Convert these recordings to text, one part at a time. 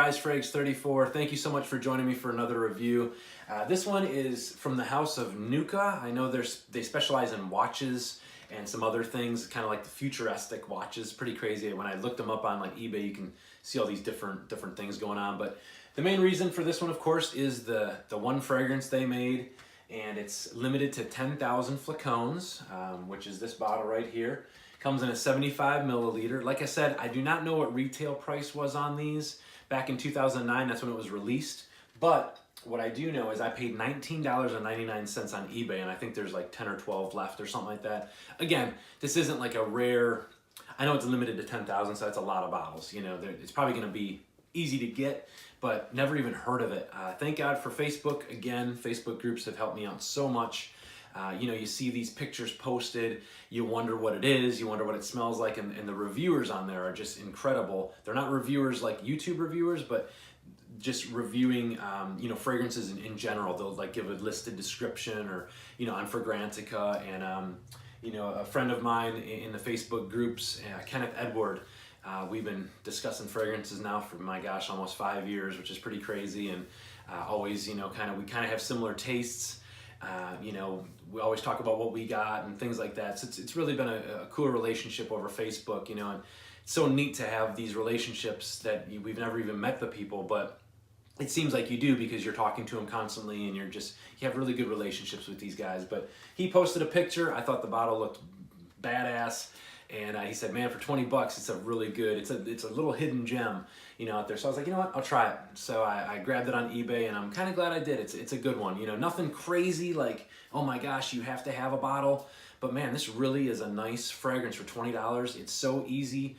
guys, Frags34. Thank you so much for joining me for another review. This one is from the house of NOOKA. I know they specialize in watches and some other things, kind of like the futuristic watches. Pretty crazy. When I looked them up on like eBay, you can see all these different things going on. But the main reason for this one, of course, is the one fragrance they made, and it's limited to 10,000 flacons, which is this bottle right here. Comes in a 75 milliliter. Like I said, I do not know what retail price was on these back in 2009. That's when it was released. But what I do know is I paid $19.99 on eBay, and I think there's like 10 or 12 left or something like that. Again, this isn't like a rare, I know it's limited to 10,000, so that's a lot of bottles. You know, it's probably gonna be easy to get, but never even heard of it. Thank God for Facebook. Again, Facebook groups have helped me out so much. You know, you see these pictures posted, you wonder what it is, you wonder what it smells like, and the reviewers on there are just incredible. They're not reviewers like YouTube reviewers, but just reviewing, you know, fragrances in general. They'll like give a listed description, or, you know, on Fragrantica, and, you know, a friend of mine in the Facebook groups, Kenneth Edward, we've been discussing fragrances now for, my gosh, almost 5 years, which is pretty crazy, and always, you know, we kind of have similar tastes. You know, we always talk about what we got and things like that. So it's really been a cool relationship over Facebook, you know, and it's so neat to have these relationships that we've never even met the people, but it seems like you do because you're talking to them constantly, and you have really good relationships with these guys. But he posted a picture. I thought the bottle looked badass. And he said, man, for 20 bucks, it's a really good, it's a little hidden gem, you know, out there. So I was like, you know what, I'll try it. So I grabbed it on eBay, and I'm kind of glad I did. It's a good one, you know, nothing crazy like, oh my gosh, you have to have a bottle. But man, this really is a nice fragrance for $20. It's so easy,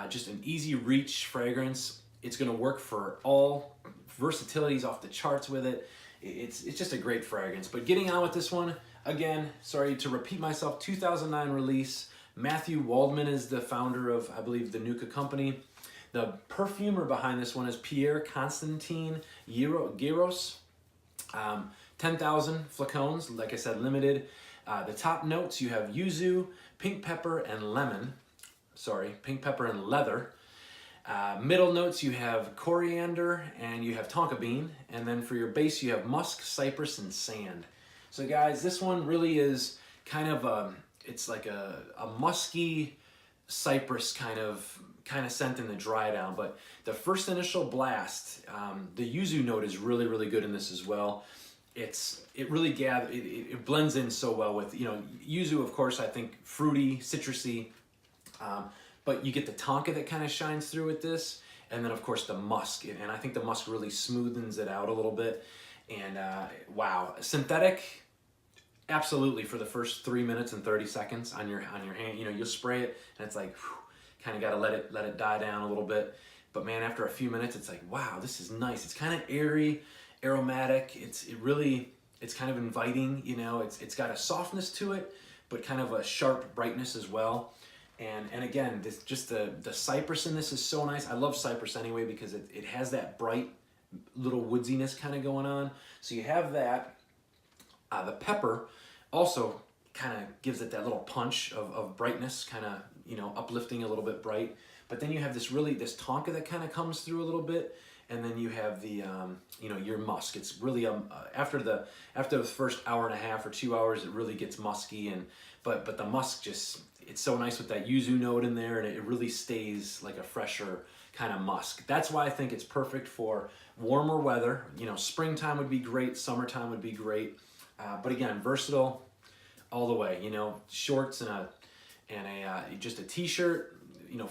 just an easy reach fragrance. It's gonna work for all versatilities off the charts with it. It's just a great fragrance. But getting on with this one, again, sorry to repeat myself, 2009 release. Matthew Waldman is the founder of, I believe, the NOOKA company. The perfumer behind this one is Pierre Constantin Giros. 10,000 flacons, like I said, limited. The top notes, you have yuzu, pink pepper, and lemon. Sorry, pink pepper and leather. Middle notes, you have coriander and you have tonka bean. And then for your base, you have musk, cypress, and sand. So guys, this one really is kind of it's like a musky cypress kind of scent in the dry down. But the first initial blast, the yuzu note is really good in this as well. It really it blends in so well with, you know, yuzu, of course, I think fruity, citrusy, but you get the tonka that kind of shines through with this, and then of course the musk, and I think the musk really smoothens it out a little bit. And wow, synthetic. Absolutely, for the first 3 minutes and 30 seconds on your hand, you know, you'll spray it, and it's like, kind of got to let it die down a little bit. But man, after a few minutes, it's like, wow, this is nice. It's kind of airy, aromatic. It's kind of inviting, you know. It's got a softness to it, but kind of a sharp brightness as well. And again, the cypress in this is so nice. I love cypress anyway because it has that bright little woodsiness kind of going on. So you have that. The pepper also kind of gives it that little punch of brightness, kind of, you know, uplifting a little bit bright. But then you have this tonka that kind of comes through a little bit, and then you have the you know, your musk. It's really after the first hour and a half or 2 hours, it really gets musky, and but the musk just, it's so nice with that yuzu note in there, and it really stays like a fresher kind of musk. That's why I think it's perfect for warmer weather. You know, springtime would be great, summertime would be great. But again, versatile all the way. You know, shorts and just a t-shirt, you know,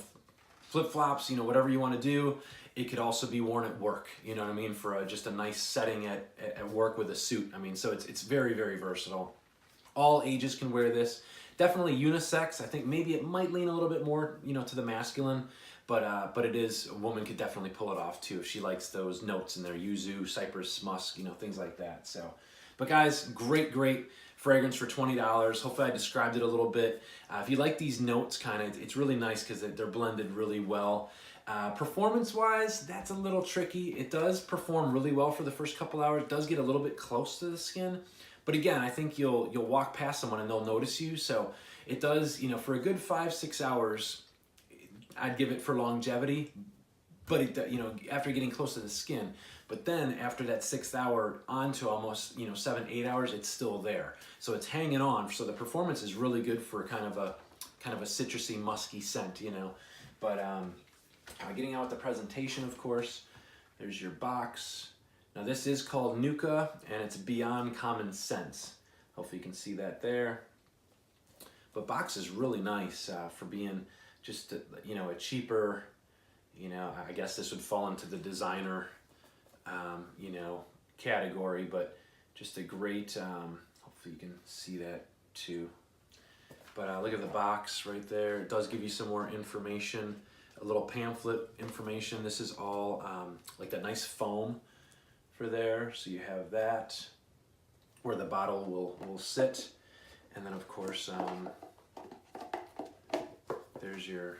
flip-flops, you know, whatever you want to do. It could also be worn at work, you know what I mean, for just a nice setting at work with a suit. I mean, so it's very versatile. All ages can wear this. Definitely unisex. I think maybe it might lean a little bit more, you know, to the masculine, but it is, a woman could definitely pull it off too if she likes those notes in there, yuzu, cypress, musk, you know, things like that. So. But guys, great fragrance for $20. Hopefully I described it a little bit. If you like these notes, it's really nice because they're blended really well. Performance-wise, that's a little tricky. It does perform really well for the first couple hours. It does get a little bit close to the skin. But again, I think you'll walk past someone and they'll notice you. So it does, you know, for a good 5-6 hours, I'd give it for longevity. but it, you know, after getting close to the skin. But then after that 6th hour on to almost, you know, 7-8 hours, it's still there. So it's hanging on. So the performance is really good for kind of a citrusy, musky scent, you know. But getting out with the presentation, of course, there's your box. Now this is called NOOKA, and it's Beyond Common Sense. Hopefully you can see that there. But box is really nice for being just, you know, a cheaper, you know, I guess this would fall into the designer, you know, category, but just a great, hopefully you can see that too. But look at the box right there. It does give you some more information, a little pamphlet information. This is all like that nice foam for there. So you have that where the bottle will sit. And then of course, there's your,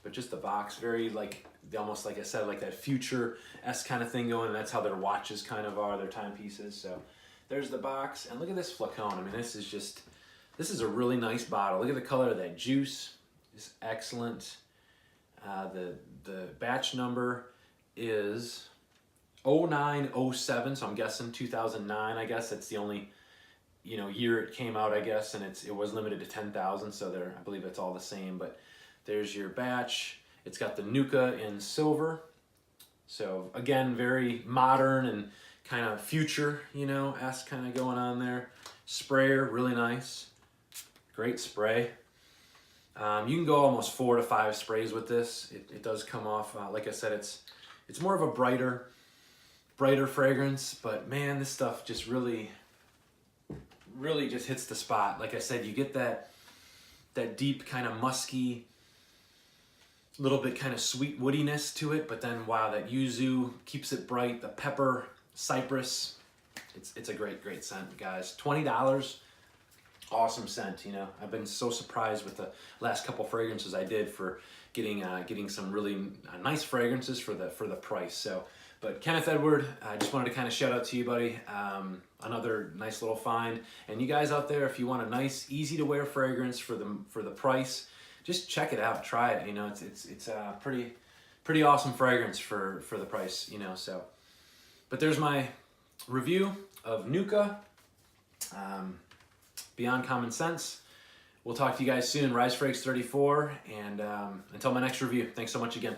but just the box, very like, almost like I said, like that future-esque kind of thing going, and that's how their watches kind of are, their timepieces. So there's the box, and look at this flacon. I mean, this is a really nice bottle. Look at the color of that juice. It's excellent. The batch number is 0907, so I'm guessing 2009. I guess that's the only, you know, year it came out, I guess, and it was limited to 10,000. So there, I believe it's all the same. But there's your batch. It's got the NOOKA in silver. So again, very modern and kind of future, you know, esque kind of going on there. Sprayer, really nice. Great spray. You can go almost 4 to 5 sprays with this. It does come off, like I said, it's more of a brighter fragrance, but man, this stuff just really just hits the spot. Like I said, you get that deep kind of musky, little bit kind of sweet woodiness to it, but then wow, that yuzu keeps it bright. The pepper, cypress, it's a great scent, guys. $20. Awesome scent, you know. I've been so surprised with the last couple fragrances I did for getting some really nice fragrances for the price. So, but Kenneth Edward, I just wanted to kind of shout out to you, buddy. Another nice little find. And you guys out there, if you want a nice, easy to wear fragrance for the price, just check it out, try it. You know, it's a pretty awesome fragrance for the price, you know. So, but there's my review of NOOKA. Beyond Common Sense. We'll talk to you guys soon. Rise Frakes 34, and until my next review, thanks so much again.